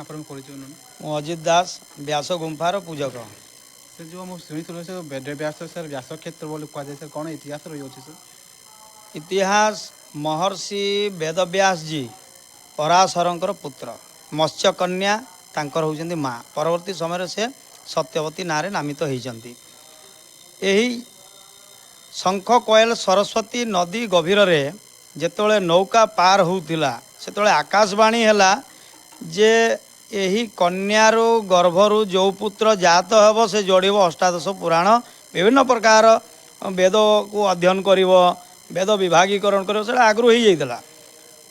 ଆପଣ ପରିଚୟ ମୁଁ ଅଜିତ ଦାସ ବ୍ୟାସ ଗୁମ୍ଫାର ପୂଜକ। ସେ ଯେଉଁ ମୁଁ ଶୁଣିଥିଲି ସେ ବେଦବ୍ୟାସ ସାର୍ ବ୍ୟାସ କ୍ଷେତ୍ର ବୋଲି କୁହାଯାଏ ସାର୍ କ'ଣ ଇତିହାସ ରହିଅଛି ସାର୍? ଇତିହାସ ମହର୍ଷି ବେଦବ୍ୟାସଜୀ ପରାଶରଙ୍କର ପୁତ୍ର ମତ୍ସ୍ୟକନ୍ୟା ତାଙ୍କର ହେଉଛନ୍ତି ମା। ପରବର୍ତ୍ତୀ ସମୟରେ ସେ ସତ୍ୟବତୀ ନାଁରେ ନାମିତ ହୋଇଛନ୍ତି। ଏହି ଶଙ୍ଖ କୋଏଲ ସରସ୍ୱତୀ ନଦୀ ଗଭୀରରେ ଯେତେବେଳେ ନୌକା ପାର ହେଉଥିଲା ସେତେବେଳେ ଆକାଶବାଣୀ ହେଲା ଯେ ଏହି କନ୍ୟାରୁ ଗର୍ଭରୁ ଯେଉଁ ପୁତ୍ର ଜାତ ହେବ ସେ ଯୋଡ଼ିବ ଅଷ୍ଟାଦଶ ପୁରାଣ, ବିଭିନ୍ନ ପ୍ରକାର ବେଦକୁ ଅଧ୍ୟୟନ କରିବ, ବେଦ ବିଭାଗୀକରଣ କରିବ, ସେଇଟା ଆଗରୁ ହେଇଯାଇଥିଲା।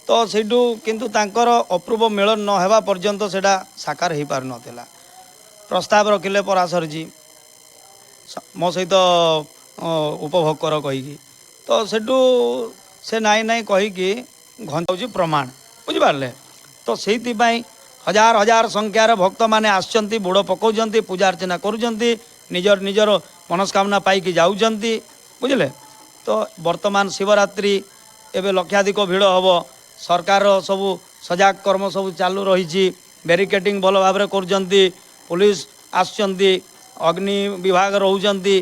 ତ ସେଇଠୁ କିନ୍ତୁ ତାଙ୍କର ଅପୂର୍ବ ମିଳନ ନ ହେବା ପର୍ଯ୍ୟନ୍ତ ସେଇଟା ସାକାର ହୋଇପାରୁନଥିଲା। ପ୍ରସ୍ତାବ ରଖିଲେ ପରାଶରଜୀ ମୋ ସହିତ ଉପଭୋଗ କର କହିକି। ତ ସେଠୁ ସେ ନାଇଁ ନାଇଁ କହିକି ଘଞ୍ଚାଉଛି ପ୍ରମାଣ, ବୁଝିପାରିଲେ। ତ ସେଇଥିପାଇଁ ହଜାର ହଜାର ସଂଖ୍ୟାର ଭକ୍ତମାନେ ଆସୁଛନ୍ତି, ବୁଡ଼ ପକାଉଛନ୍ତି, ପୂଜା ଅର୍ଚ୍ଚନା କରୁଛନ୍ତି, ନିଜର ମନସ୍କାମନା ପାଇକି ଯାଉଛନ୍ତି, ବୁଝିଲେ। ତ ବର୍ତ୍ତମାନ ଶିବରାତ୍ରି ଏବେ ଲକ୍ଷାଧିକ ଭିଡ଼ ହେବ। ସରକାରର ସବୁ ସଜାଗ କର୍ମ ସବୁ ଚାଲୁ ରହିଛି, ବ୍ୟାରିକେଡ଼ିଂ ଭଲ ଭାବରେ କରୁଛନ୍ତି, ପୁଲିସ ଆସୁଛନ୍ତି, ଅଗ୍ନି ବିଭାଗ ରହୁଛନ୍ତି,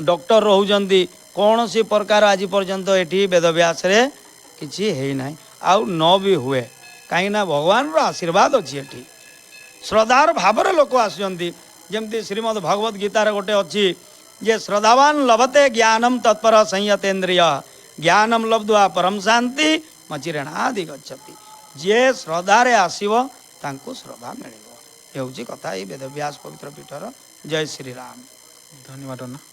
ଡକ୍ଟର ରହୁଛନ୍ତି। କୌଣସି ପ୍ରକାର ଆଜି ପର୍ଯ୍ୟନ୍ତ ଏଠି ବେଦବ୍ୟାସରେ କିଛି ହେଇନାହିଁ, ଆଉ ନ ବି ହୁଏ। କାହିଁକିନା ଭଗବାନର ଆଶୀର୍ବାଦ ଅଛି ଏଠି, ଶ୍ରଦ୍ଧାର ଭାବରେ ଲୋକ ଆସୁଛନ୍ତି। ଯେମିତି ଶ୍ରୀମଦ ଭଗବତ ଗୀତାରେ ଗୋଟେ ଅଛି ଯେ ଶ୍ରଦ୍ଧାବାନ ଲଭତେ ଜ୍ଞାନମ ତତ୍ପର ସଂୟତେନ୍ଦ୍ରିୟ ଜ୍ଞାନମ ଲବ୍ଧ୍ୱା ପରମ ଶାନ୍ତି ମଚିରେଣାଦି ଗଚ୍ଛତି। ଯିଏ ଶ୍ରଦ୍ଧାରେ ଆସିବ ତାଙ୍କୁ ଶ୍ରଦ୍ଧା ମିଳିବ। ଏ ହେଉଛି କଥା। ଏଇ ବେଦବ୍ୟାସ ପବିତ୍ର ପୀଠର। ଜୟ ଶ୍ରୀରାମ। ଧନ୍ୟବାଦ।